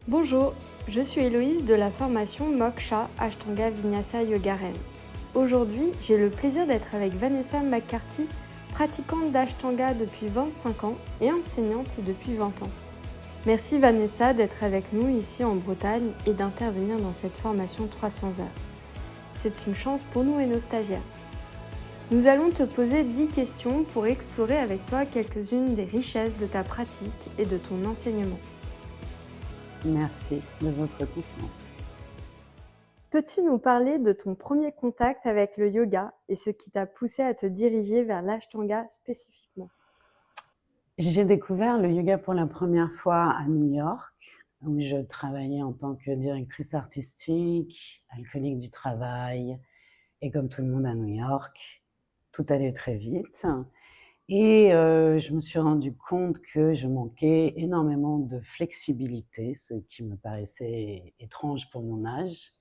Bonjour, je suis Héloïse de la formation Moksha Ashtanga Vinyasa Yoga Ren. Aujourd'hui, j'ai le plaisir d'être avec Vanessa McCarthy, pratiquante d'Ashtanga depuis 25 ans et enseignante depuis 20 ans. Merci Vanessa d'être avec nous ici en Bretagne et d'intervenir dans cette formation 300 heures. C'est une chance pour nous et nos stagiaires. Nous allons te poser 10 questions pour explorer avec toi quelques-unes des richesses de ta pratique et de ton enseignement. Merci de votre confiance. Peux-tu nous parler de ton premier contact avec le yoga et ce qui t'a poussé à te diriger vers l'Ashtanga spécifiquement? J'ai découvert le yoga pour la première fois à New York, où je travaillais en tant que directrice artistique, alcoolique du travail, et comme tout le monde à New York, tout allait très vite. Et je me suis rendu compte que je manquais énormément de flexibilité, ce qui me paraissait étrange pour mon âge.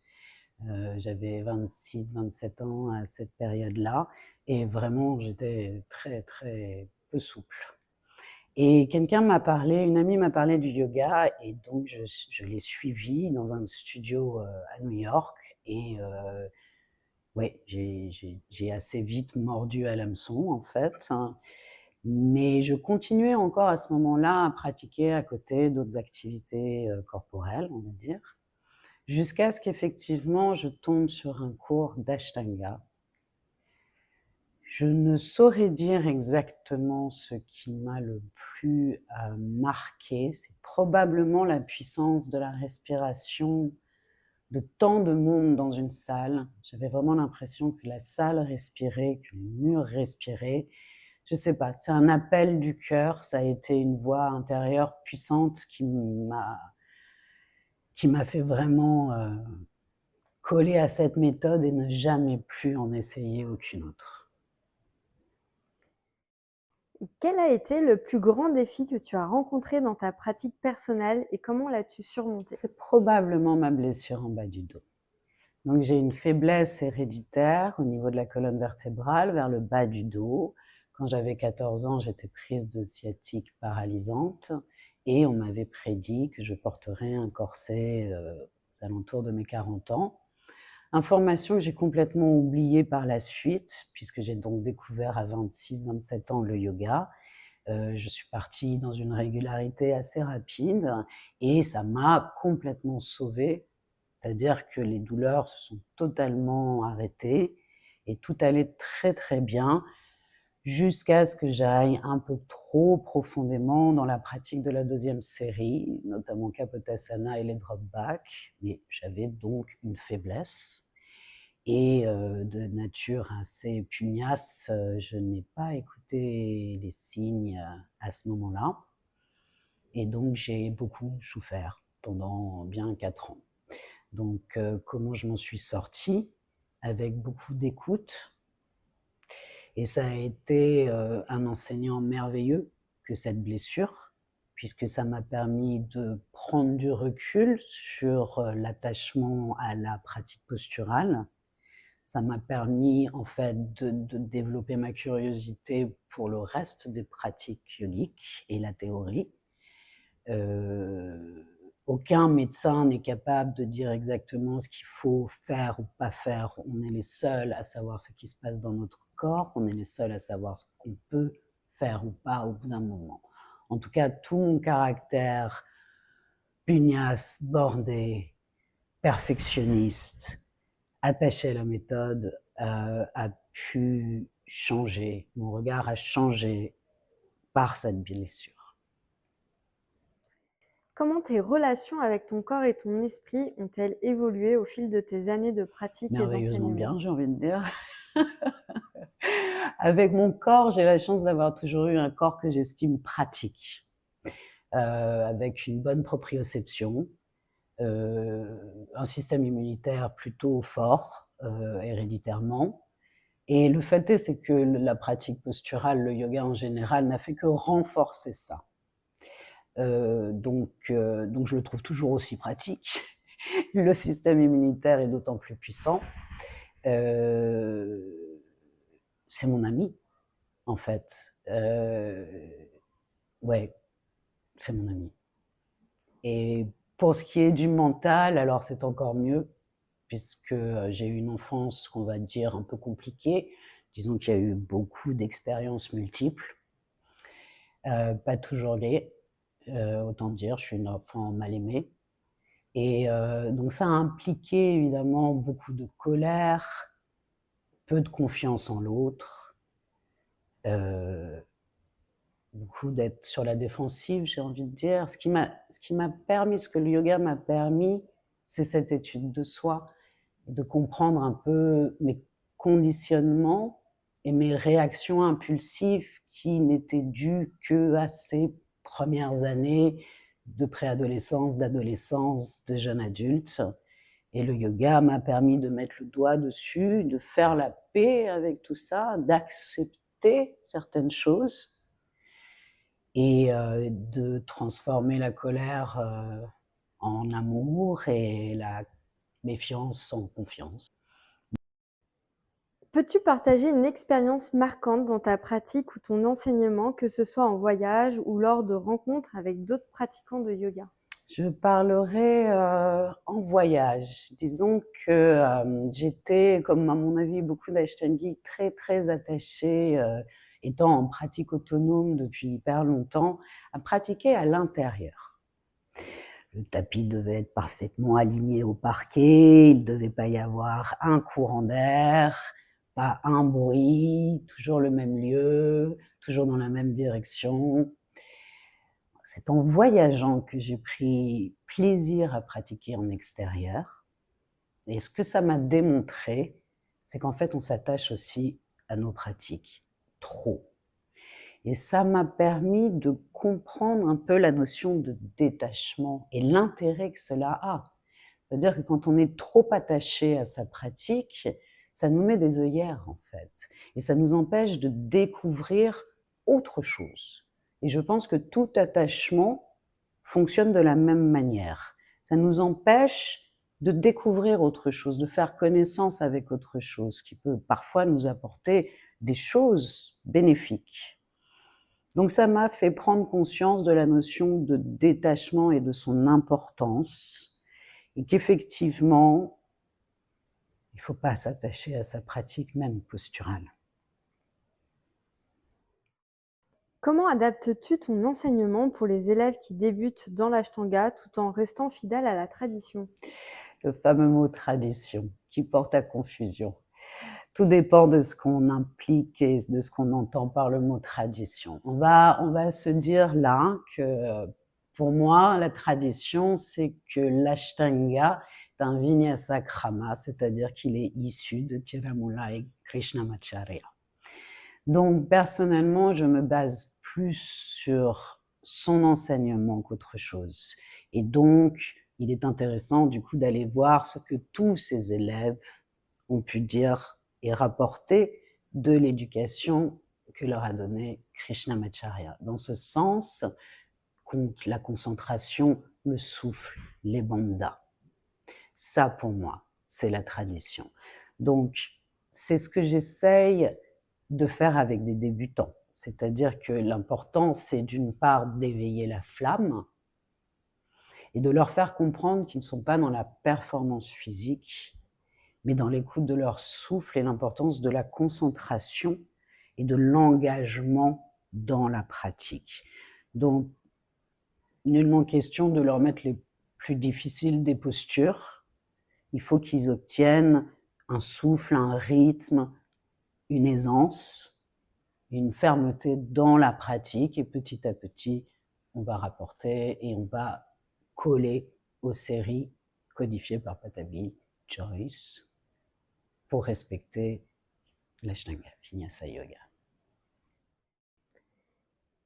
J'avais 26-27 ans à cette période-là et vraiment j'étais très, très peu souple. Et une amie m'a parlé du yoga et donc je l'ai suivie dans un studio, à New York et ouais, j'ai assez vite mordu à l'hameçon en fait, hein. Mais je continuais encore à ce moment-là à pratiquer à côté d'autres activités, corporelles, on va dire. Jusqu'à ce qu'effectivement je tombe sur un cours d'Ashtanga. Je ne saurais dire exactement ce qui m'a le plus, marqué. C'est probablement la puissance de la respiration de tant de monde dans une salle. J'avais vraiment l'impression que la salle respirait, que les murs respiraient. Je sais pas, c'est un appel du cœur, ça a été une voix intérieure puissante qui m'a fait vraiment, coller à cette méthode et ne jamais plus en essayer aucune autre. Quel a été le plus grand défi que tu as rencontré dans ta pratique personnelle et comment l'as-tu surmonté? C'est probablement ma blessure en bas du dos. Donc j'ai une faiblesse héréditaire au niveau de la colonne vertébrale vers le bas du dos. Quand j'avais 14 ans, j'étais prise de sciatique paralysante et on m'avait prédit que je porterais un corset, aux alentours de mes 40 ans. Information que j'ai complètement oubliée par la suite, puisque j'ai donc découvert à 26-27 ans le yoga. Je suis partie dans une régularité assez rapide et ça m'a complètement sauvée. C'est-à-dire que les douleurs se sont totalement arrêtées et tout allait très, très bien jusqu'à ce que j'aille un peu trop profondément dans la pratique de la deuxième série, notamment Kapotasana et les drop back. Mais j'avais donc une faiblesse et de nature assez pugnace, je n'ai pas écouté les signes, à ce moment-là et donc j'ai beaucoup souffert pendant bien 4 ans. Donc comment je m'en suis sortie? Avec beaucoup d'écoute et ça a été, un enseignant merveilleux que cette blessure, puisque ça m'a permis de prendre du recul sur, l'attachement à la pratique posturale. Ça m'a permis en fait de développer ma curiosité pour le reste des pratiques yogiques et la théorie. Heu, Aucun médecin n'est capable de dire exactement ce qu'il faut faire ou pas faire. On est les seuls à savoir ce qui se passe dans notre corps, on est les seuls à savoir ce qu'on peut faire ou pas au bout d'un moment. En tout cas, tout mon caractère pugnace, bordé, perfectionniste, attaché à la méthode, a pu changer. Mon regard a changé par cette blessure. Comment tes relations avec ton corps et ton esprit ont-elles évolué au fil de tes années de pratique et Merveilleusement d'enseignement? bien, j'ai envie de dire. Avec mon corps, j'ai la chance d'avoir toujours eu un corps que j'estime pratique, avec une bonne proprioception, un système immunitaire plutôt fort, héréditairement. Et le fait est, c'est que la pratique posturale, le yoga en général, n'a fait que renforcer ça. Donc je le trouve toujours aussi pratique. Le système immunitaire est d'autant plus puissant. Euh, c'est mon ami, en fait. Ouais, c'est mon ami. Et Pour ce qui est du mental, alors c'est encore mieux, puisque j'ai eu une enfance, qu'on va dire, un peu compliquée. Disons qu'il y a eu beaucoup d'expériences multiples, pas toujours gaies, autant dire, je suis une enfant mal aimée. Et donc ça a impliqué évidemment beaucoup de colère, peu de confiance en l'autre, beaucoup d'être sur la défensive, j'ai envie de dire. Ce qui m'a permis, ce que le yoga m'a permis, c'est cette étude de soi, de comprendre un peu mes conditionnements et mes réactions impulsives qui n'étaient dues qu'à ces premières années de préadolescence, d'adolescence, de jeune adulte. Et le yoga m'a permis de mettre le doigt dessus, de faire la paix avec tout ça, d'accepter certaines choses et de transformer la colère en amour et la méfiance en confiance. Peux-tu partager une expérience marquante dans ta pratique ou ton enseignement, que ce soit en voyage ou lors de rencontres avec d'autres pratiquants de yoga? Je parlerai en voyage. Disons que j'étais, comme à mon avis beaucoup d'Ashtangis, très très attachée, étant en pratique autonome depuis hyper longtemps, à pratiquer à l'intérieur. Le tapis devait être parfaitement aligné au parquet, il ne devait pas y avoir un courant d'air, pas un bruit, toujours le même lieu, toujours dans la même direction. C'est en voyageant que j'ai pris plaisir à pratiquer en extérieur. Et ce que ça m'a démontré, c'est qu'en fait, on s'attache aussi à nos pratiques, trop. Et ça m'a permis de comprendre un peu la notion de détachement et l'intérêt que cela a. C'est-à-dire que quand on est trop attaché à sa pratique, ça nous met des œillères en fait. Et ça nous empêche de découvrir autre chose. Et je pense que tout attachement fonctionne de la même manière. Ça nous empêche de découvrir autre chose, de faire connaissance avec autre chose, qui peut parfois nous apporter des choses bénéfiques. Donc ça m'a fait prendre conscience de la notion de détachement et de son importance, et qu'effectivement, il ne faut pas s'attacher à sa pratique même posturale. Comment adaptes-tu ton enseignement pour les élèves qui débutent dans l'Ashtanga tout en restant fidèles à la tradition? Le fameux mot tradition qui porte à confusion. Tout dépend de ce qu'on implique et de ce qu'on entend par le mot tradition. On va se dire là que pour moi, la tradition, c'est que l'Ashtanga est un vinyasa krama, c'est-à-dire qu'il est issu de Tirumalai et Krishnamacharya. Donc, personnellement, je me base plus sur son enseignement qu'autre chose. Et donc, il est intéressant, du coup, d'aller voir ce que tous ces élèves ont pu dire et rapporter de l'éducation que leur a donnée Krishnamacharya. Dans ce sens, compte la concentration, le souffle, les bandhas. Ça, pour moi, c'est la tradition. Donc, c'est ce que j'essaye de faire avec des débutants. C'est-à-dire que l'important, c'est d'une part d'éveiller la flamme et de leur faire comprendre qu'ils ne sont pas dans la performance physique, mais dans l'écoute de leur souffle et l'importance de la concentration et de l'engagement dans la pratique. Donc, nullement question de leur mettre les plus difficiles des postures. Il faut qu'ils obtiennent un souffle, un rythme, une aisance, une fermeté dans la pratique, et petit à petit, on va rapporter et on va coller aux séries codifiées par Patabi Joyce pour respecter l'Ashtanga Vinyasa Yoga.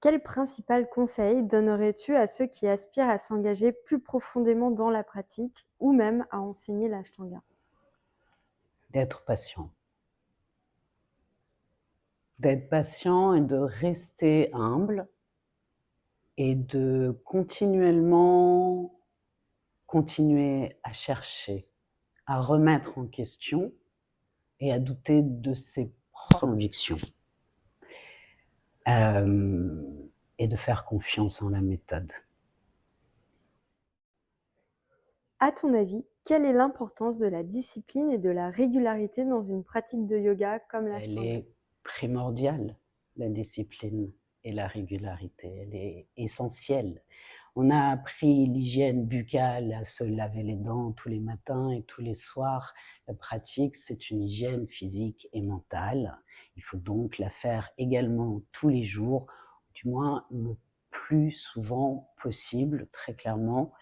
Quel principal conseil donnerais-tu à ceux qui aspirent à s'engager plus profondément dans la pratique ou même à enseigner l'Ashtanga? D'être patient. D'être patient et de rester humble et de continuer à chercher, à remettre en question et à douter de ses propres convictions. Et de faire confiance en la méthode. À ton avis, quelle est l'importance de la discipline et de la régularité dans une pratique de yoga comme Elle l'ashtanga? est primordiale, la discipline et la régularité. Elle est essentielle. On a appris l'hygiène buccale, à se laver les dents tous les matins et tous les soirs. La pratique, c'est une hygiène physique et mentale. Il faut donc la faire également tous les jours, du moins le plus souvent possible, très clairement,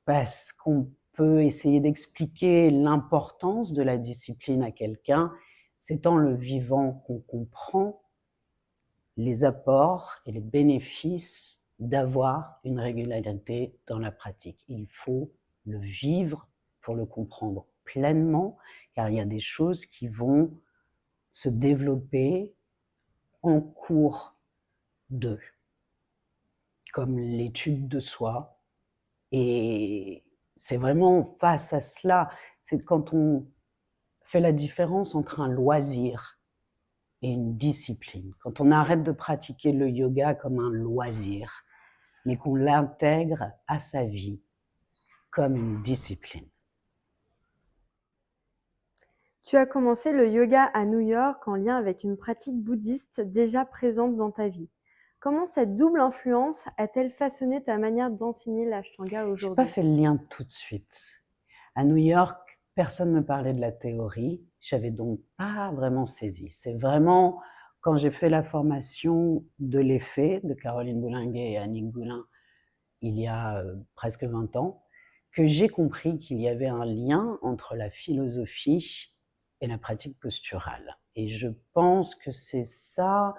parce qu'on peut essayer d'expliquer l'importance de la discipline à quelqu'un. C'est en le vivant qu'on comprend les apports et les bénéfices d'avoir une régularité dans la pratique. Il faut le vivre pour le comprendre pleinement, car il y a des choses qui vont se développer en cours de, comme l'étude de soi. Et c'est vraiment face à cela, c'est quand on fait la différence entre un loisir et une discipline. Quand on arrête de pratiquer le yoga comme un loisir, mais qu'on l'intègre à sa vie comme une discipline. Tu as commencé le yoga à New York en lien avec une pratique bouddhiste déjà présente dans ta vie. Comment cette double influence a-t-elle façonné ta manière d'enseigner l'ashtanga Je n'ai pas aujourd'hui? fait le lien tout de suite. À New York, personne ne parlait de la théorie, j'avais donc pas vraiment saisi. C'est vraiment quand j'ai fait la formation de l'effet de Caroline Boulinguet et Annick Goulin il y a presque 20 ans, que j'ai compris qu'il y avait un lien entre la philosophie et la pratique posturale. Et je pense que c'est ça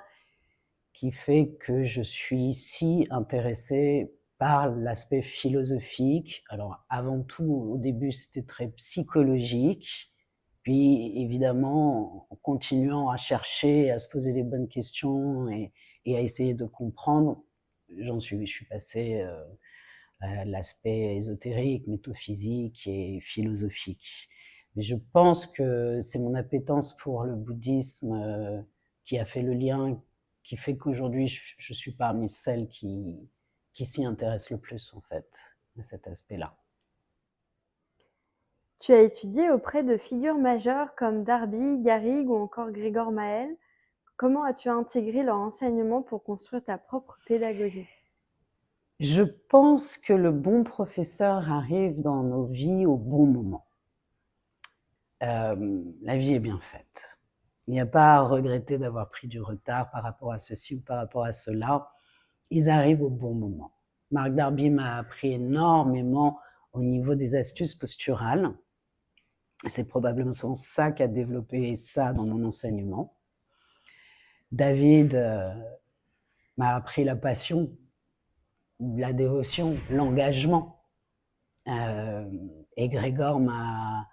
qui fait que je suis si intéressée par l'aspect philosophique. Alors avant tout, au début, c'était très psychologique. Puis évidemment, en continuant à chercher, à se poser les bonnes questions et à essayer de comprendre, je suis passée à l'aspect ésotérique, métaphysique et philosophique. Mais je pense que c'est mon appétence pour le bouddhisme qui a fait le lien, qui fait qu'aujourd'hui je suis parmi celles qui s'y intéressent le plus en fait, à cet aspect-là. Tu as étudié auprès de figures majeures comme Darby, Garrigue ou encore Grégor Maël. Comment as-tu intégré leur enseignement pour construire ta propre pédagogie? Je pense que le bon professeur arrive dans nos vies au bon moment. La vie est bien faite. Il n'y a pas à regretter d'avoir pris du retard par rapport à ceci ou par rapport à cela. Ils arrivent au bon moment. Marc Darby m'a appris énormément au niveau des astuces posturales. C'est probablement ça qui a développé ça dans mon enseignement. David m'a appris la passion, la dévotion, l'engagement. Et Grégor m'a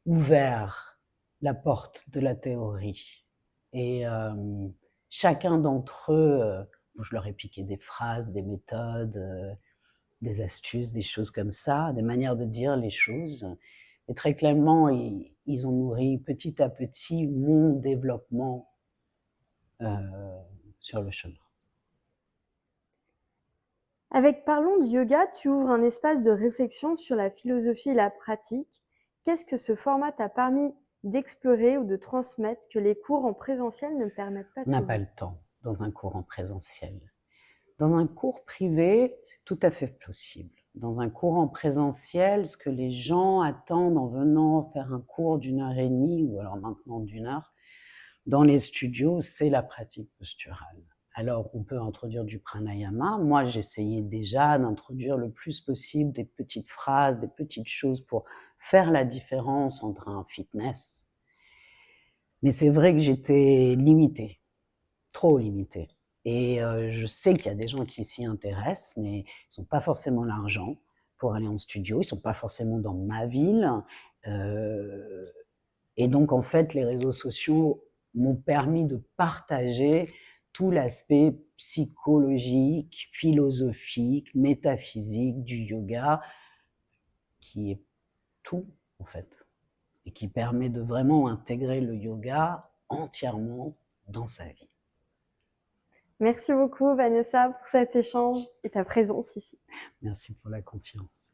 ouvert la porte de la théorie. Et chacun d'entre eux, je leur ai piqué des phrases, des méthodes, des astuces, des choses comme ça, des manières de dire les choses. Et très clairement, ils ont nourri petit à petit mon développement sur le chemin. Avec Parlons du yoga, tu ouvres un espace de réflexion sur la philosophie et la pratique. Qu'est-ce que ce format t'a permis d'explorer ou de transmettre que les cours en présentiel ne permettent pas On n'a toujours? pas le temps dans un cours en présentiel. Dans un cours privé, c'est tout à fait possible. Dans un cours en présentiel, ce que les gens attendent en venant faire un cours d'1 heure et demie, ou alors maintenant d'1 heure, dans les studios, c'est la pratique posturale. Alors, on peut introduire du pranayama. Moi, j'essayais déjà d'introduire le plus possible des petites phrases, des petites choses pour faire la différence entre un fitness. Mais c'est vrai que j'étais limitée, trop limitée. Et je sais qu'il y a des gens qui s'y intéressent, mais ils n'ont pas forcément l'argent pour aller en studio, ils ne sont pas forcément dans ma ville. Et donc, en fait, les réseaux sociaux m'ont permis de partager tout l'aspect psychologique, philosophique, métaphysique du yoga, qui est tout, en fait, et qui permet de vraiment intégrer le yoga entièrement dans sa vie. Merci beaucoup Vanessa pour cet échange et ta présence ici. Merci pour la confiance.